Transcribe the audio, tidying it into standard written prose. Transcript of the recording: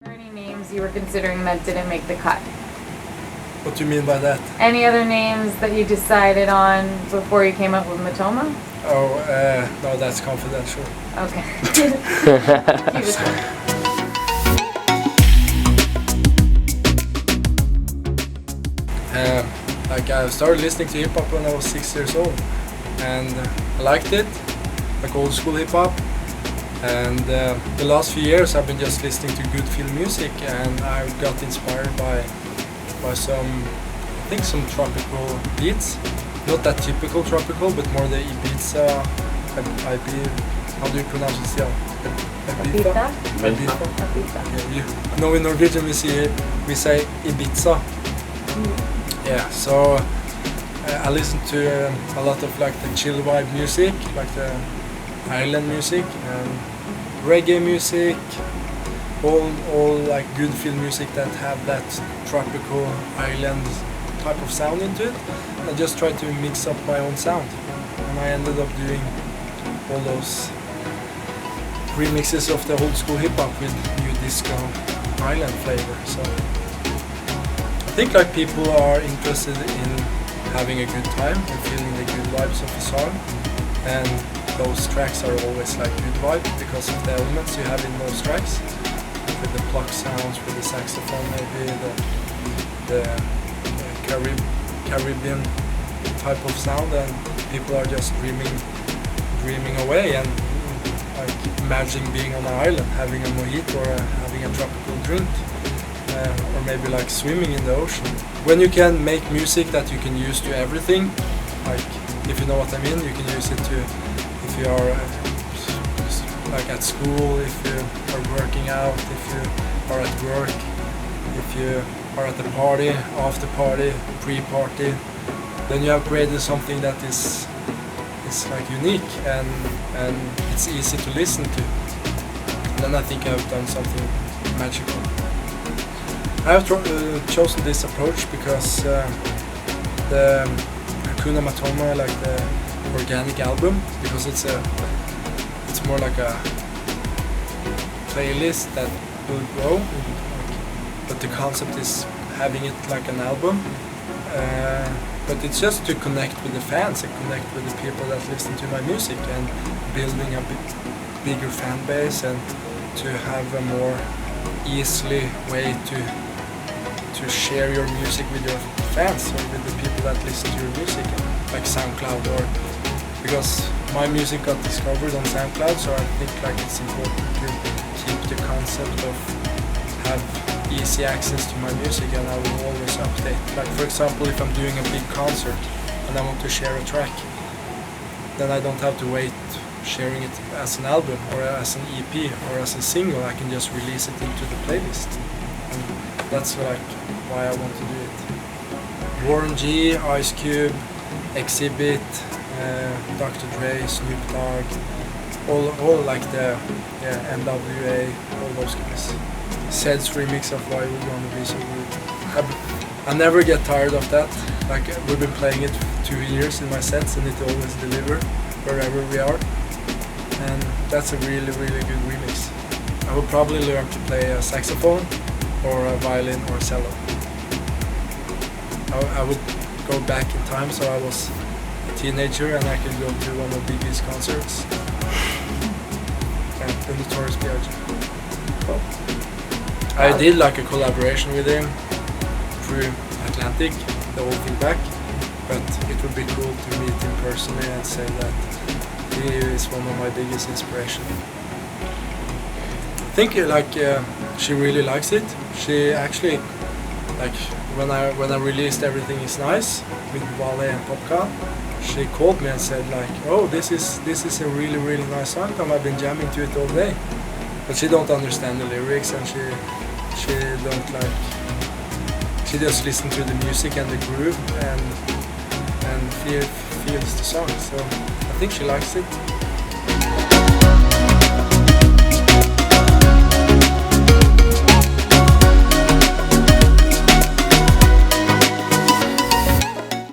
Are there any names you were considering that didn't make the cut? What do you mean by that? Any other names that you decided on before you came up with Matoma? Oh, no, that's confidential. Okay. Keep it short. Like I started listening to hip hop when I was 6 years old, and I liked it, like old school hip hop. And the last few years I've been just listening to good film music, and I got inspired by some, I think, some tropical beats. Not that typical tropical, but more the Ibiza, how do you pronounce it still? Ibiza? Ibiza. Ibiza. Yeah, you know, in Norwegian we say Ibiza. Yeah, so I listen to a lot of like the chill vibe music, like the island music and reggae music, all like good film music that have that tropical island type of sound into it. I just try to mix up my own sound, and I ended up doing all those remixes of the old school hip hop with new disco island flavor. So I think like people are interested in having a good time and feeling the good vibes of a song, and those tracks are always like good vibe because of the elements you have in those tracks, with the pluck sounds, with the saxophone, maybe the Caribbean type of sound, and people are just dreaming away and like imagining being on an island, having a mojito or having a tropical drink, or maybe like swimming in the ocean. When you can make music that you can use to everything, like if you know what I mean, you can use it to, if you are like at school, if you are working out, if you are at work, if you are at the party, after party, pre-party, then you have created something that is like unique and it's easy to listen to. And then I think I've done something magical. I have chosen this approach because the Hakuna Matoma, like the organic album, because it's more like a playlist that will grow, but the concept is having it like an album. But it's just to connect with the fans and connect with the people that listen to my music, and building a bigger fan base, and to have a more easily way to share your music with your fans or with the people that listen to your music, like SoundCloud, or because my music got discovered on SoundCloud, so I think like it's important to keep the concept of have easy access to my music, and I will always update. Like for example, if I'm doing a big concert and I want to share a track, then I don't have to wait sharing it as an album or as an EP or as a single. I can just release it into the playlist, and that's like why I want to do it. Warren G, Ice Cube, Exhibit, Dr. Dre, Snoop Dogg, all like the NWA, all those guys. Zed's remix of Why We're Gonna Be So Good. I never get tired of that. Like we've been playing it for 2 years in my sets, and it always delivers wherever we are. And that's a really, really good remix. I would probably learn to play a saxophone or a violin or a cello. I would go back in time, so I was a teenager and I could go to one of Biggie's concerts. And the Notorious B.I.G. Cool. I did like a collaboration with him through Atlantic, the whole thing back, but it would be cool to meet him personally and say that he is one of my biggest inspirations. I think like she really likes it. She actually, like when I released Everything Is Nice with Wale and Popcorn, she called me and said like, oh, this is a really, really nice song, and I've been jamming to it all day. But she don't understand the lyrics, and she don't like, she just listens to the music and the groove and feels the song. So I think she likes it.